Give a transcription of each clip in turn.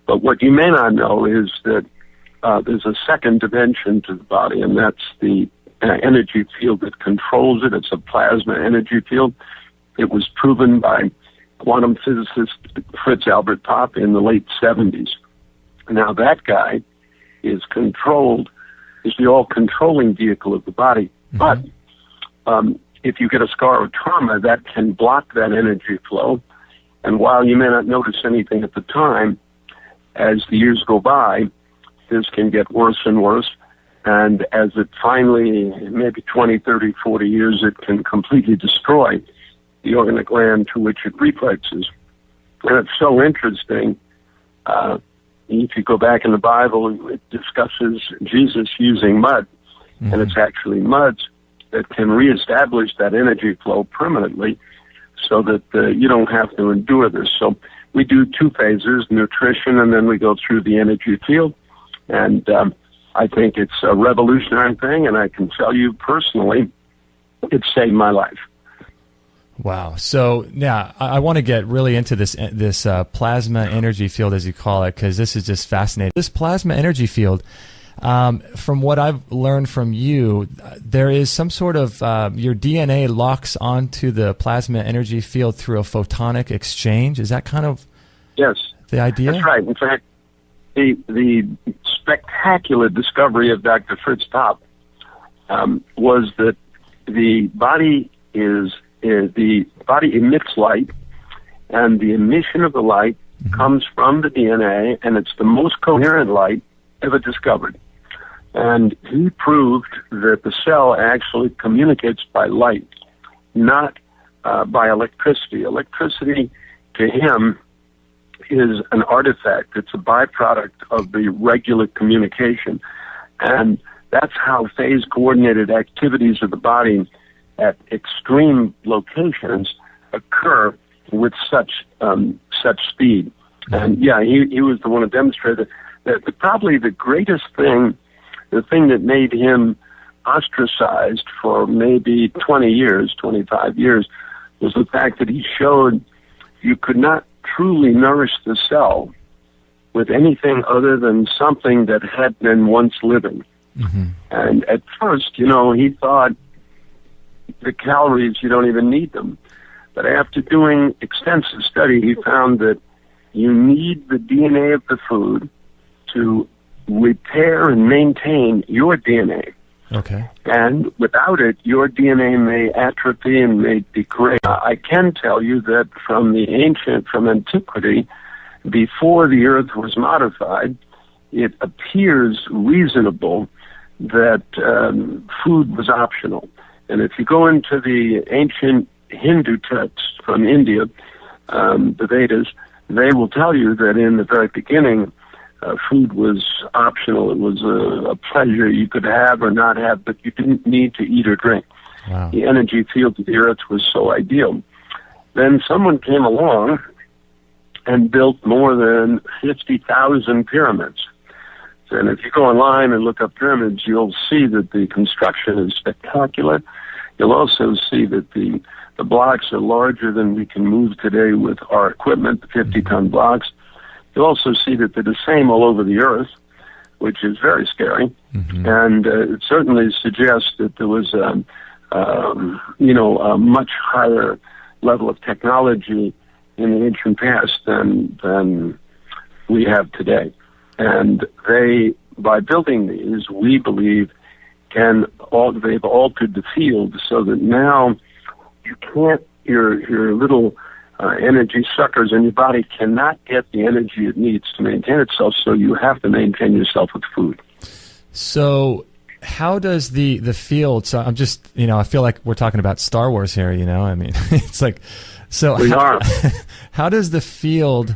But what you may not know is that there's a second dimension to the body, and that's the energy field that controls it. It's a plasma energy field. It was proven by quantum physicist Fritz Popp in the late 70s. Now that guy is the all-controlling vehicle of the body. But if you get a scar or trauma, that can block that energy flow. And while you may not notice anything at the time, as the years go by, this can get worse and worse. And as it finally, maybe 20, 30, 40 years, it can completely destroy the organ gland to which it reflexes. And it's so interesting. If you go back in the Bible, it discusses Jesus using mud. And it's actually mud that can reestablish that energy flow permanently so that you don't have to endure this. So we do two phases, nutrition, and then we go through the energy field. And I think it's a revolutionary thing, and I can tell you personally, it saved my life. Wow. So, yeah, I want to get really into this plasma energy field, as you call it, because this is just fascinating. This plasma energy field, from what I've learned from you, there is some sort of, your DNA locks onto the plasma energy field through a photonic exchange. Is that kind of the idea? That's right. In fact, the spectacular discovery of Dr. Fritz Popp was that the body emits light, and the emission of the light comes from the DNA, and it's the most coherent light ever discovered. And he proved that the cell actually communicates by light, not by electricity. Electricity, to him, is an artifact. It's a byproduct of the regular communication. And that's how phase-coordinated activities of the body at extreme locations occur with such speed. And yeah, he was the one who demonstrated that probably the greatest thing, the thing that made him ostracized for maybe 20 years, 25 years, was the fact that he showed you could not truly nourish the cell with anything other than something that had been once living. And at first, he thought the calories, you don't even need them. But after doing extensive study, he found that you need the DNA of the food to repair and maintain your DNA. Okay. And without it, your DNA may atrophy and may degrade. I can tell you that from antiquity, before the earth was modified, it appears reasonable that food was optional. And if you go into the ancient Hindu texts from India, the Vedas, they will tell you that in the very beginning, food was optional. It was a pleasure you could have or not have, but you didn't need to eat or drink. Wow. The energy field of the earth was so ideal. Then someone came along and built more than 50,000 pyramids. And if you go online and look up pyramids, you'll see that the construction is spectacular. You'll also see that the blocks are larger than we can move today with our equipment, the 50-ton blocks. You'll also see that they're the same all over the earth, which is very scary. And it certainly suggests that there was a much higher level of technology in the ancient past than we have today. And they, by building these, we believe, they've altered the field so that now you can't, your little energy suckers in your body cannot get the energy it needs to maintain itself, so you have to maintain yourself with food. So how does the field, so I'm just, I feel like we're talking about Star Wars here, I mean, it's like, so we are. How does the field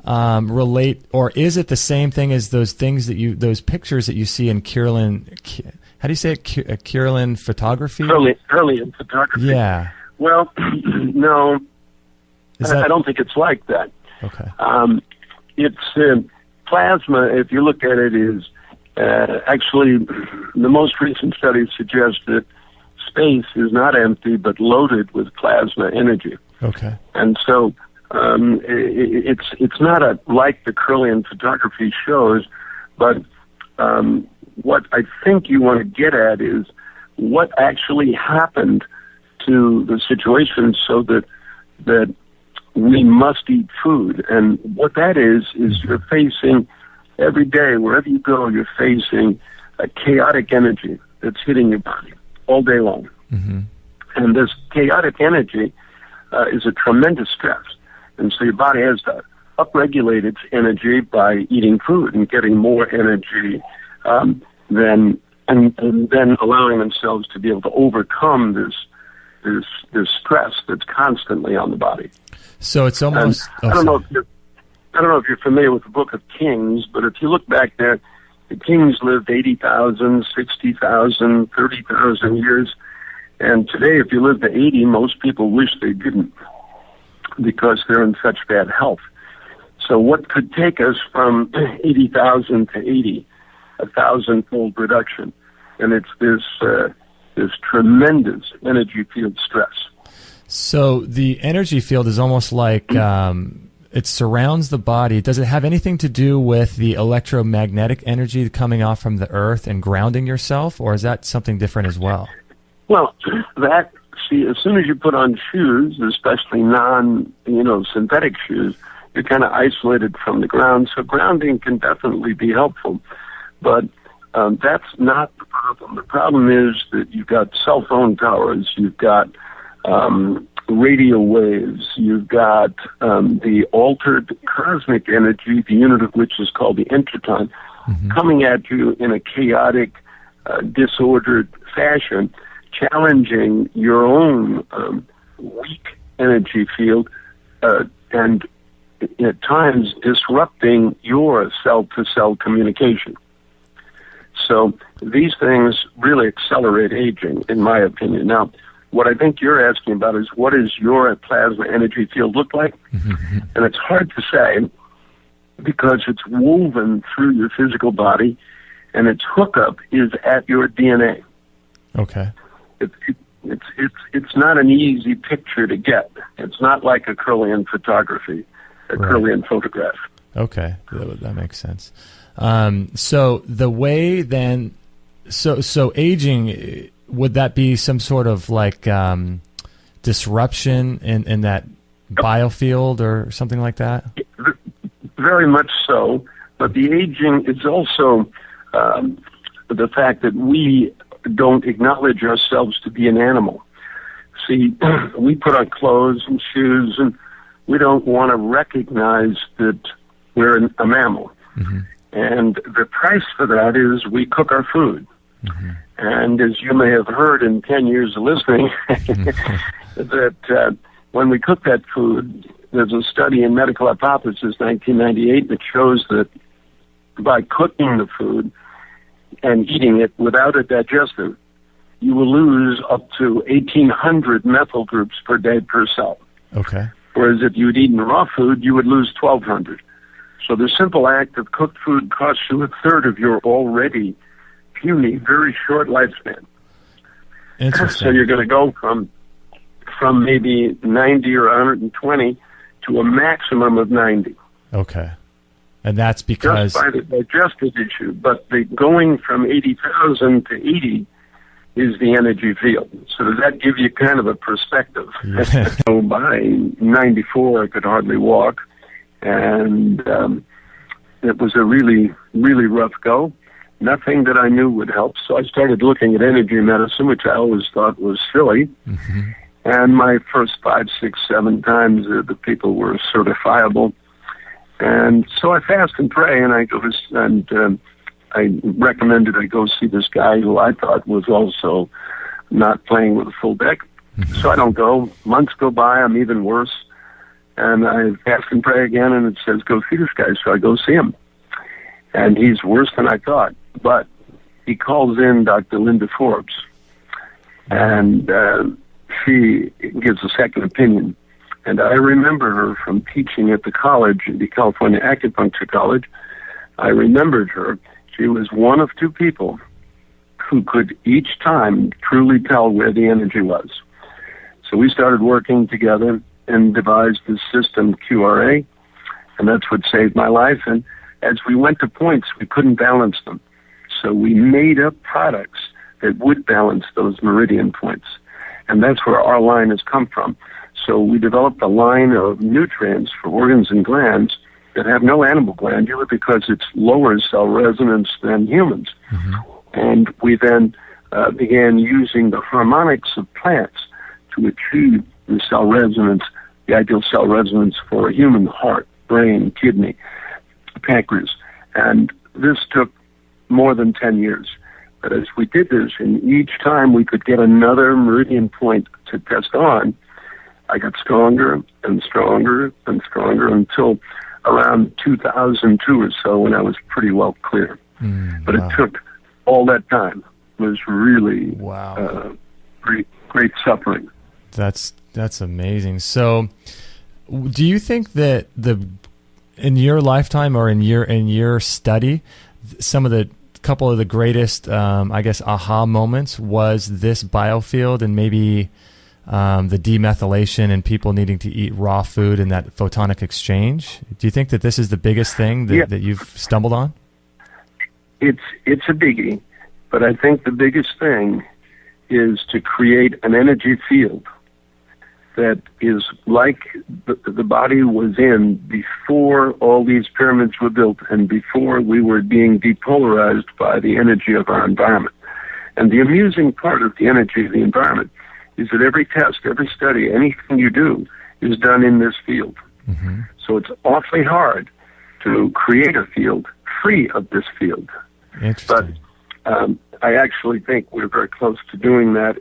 relate, or is it the same thing as those pictures that you see in Kirlian, how do you say it, Kirlian photography? Kirlian photography. Yeah. Well, no, I don't think it's like that. Okay. It's plasma, if you look at it, is actually the most recent studies suggest that space is not empty but loaded with plasma energy. Okay. And so it's not like the Kirlian photography shows, but what I think you want to get at is what actually happened to the situation so that we must eat food. And what that is you're facing every day, wherever you go, you're facing a chaotic energy that's hitting your body all day long. Mm-hmm. And this chaotic energy is a tremendous stress. And so your body has to upregulate its energy by eating food and getting more energy and then allowing themselves to be able to overcome this stress that's constantly on the body. So it's almost. I don't know if you're familiar with the Book of Kings, but if you look back there, the kings lived 80,000, 60,000, 30,000 years. And today, if you live to 80, most people wish they didn't because they're in such bad health. So what could take us from 80,000 to 80? 1,000-fold reduction. And it's this tremendous energy field stress. So the energy field is almost like it surrounds the body. Does it have anything to do with the electromagnetic energy coming off from the earth and grounding yourself, or is that something different as well? Well, as soon as you put on shoes, especially synthetic shoes, you're kind of isolated from the ground. So grounding can definitely be helpful. But that's not the problem. The problem is that you've got cell phone towers, you've got radio waves, you've got the altered cosmic energy, the unit of which is called the entroton, coming at you in a chaotic, disordered fashion, challenging your own weak energy field and at times disrupting your cell-to-cell communication. So these things really accelerate aging, in my opinion. Now, what I think you're asking about is what does your plasma energy field look like? And it's hard to say because it's woven through your physical body and its hookup is at your DNA. Okay. It's not an easy picture to get. It's not like a Kirlian photography, Kirlian photograph. Okay, that makes sense. So the way then, so aging, would that be some sort of like disruption in that biofield or something like that? Very much so, but the aging is also the fact that we don't acknowledge ourselves to be an animal. See, we put on clothes and shoes, and we don't want to recognize that we're a mammal. Mm-hmm. And the price for that is we cook our food. Mm-hmm. And as you may have heard in 10 years of listening, that when we cook that food, there's a study in Medical Hypothesis 1998 that shows that by cooking the food and eating it without a digestive, you will lose up to 1,800 methyl groups per day per cell. Okay. Whereas if you'd eaten raw food, you would lose 1,200. So the simple act of cooked food costs you a third of your already puny, very short lifespan. Interesting. So you're going to go from maybe 90 or 120 to a maximum of 90. Okay. And that's because... Just by the digestive issue. But the going from 80,000 to 80 is the energy field. So does that give you kind of a perspective? Yeah. So by 94, I could hardly walk. And it was a really, really rough go. Nothing that I knew would help. So I started looking at energy medicine, which I always thought was silly. Mm-hmm. And my first 5, 6, 7 times, the people were certifiable. And so I fast and pray, and I recommended I go see this guy who I thought was also not playing with a full deck. Mm-hmm. So I don't go. Months go by, I'm even worse. And I fast and pray again, and it says, go see this guy. So I go see him. And he's worse than I thought. But he calls in Dr. Linda Forbes. And she gives a second opinion. And I remember her from teaching at the college, the California Acupuncture College. I remembered her. She was one of 2 people who could each time truly tell where the energy was. So we started working together, and devised this system, QRA, and that's what saved my life. And as we went to points, we couldn't balance them. So we made up products that would balance those meridian points. And that's where our line has come from. So we developed a line of nutrients for organs and glands that have no animal glandular because it's lower cell resonance than humans. Mm-hmm. And we then began using the harmonics of plants to achieve the cell resonance, the ideal cell resonance for a human heart, brain, kidney, pancreas. And this took more than 10 years. But as we did this, and each time we could get another meridian point to test on, I got stronger and stronger and stronger until around 2002 or so when I was pretty well clear. But wow. It took all that time. It was really great suffering. That's amazing. So do you think that in your lifetime or in your study, some of the couple of the greatest, aha moments was this biofield and maybe the demethylation and people needing to eat raw food and that photonic exchange? Do you think that this is the biggest thing that you've stumbled on? It's a biggie, but I think the biggest thing is to create an energy field that is like the body was in before all these pyramids were built and before we were being depolarized by the energy of our environment. And the amusing part of the energy of the environment is that every test, every study, anything you do is done in this field. Mm-hmm. So it's awfully hard to create a field free of this field. Interesting. But I actually think we're very close to doing that.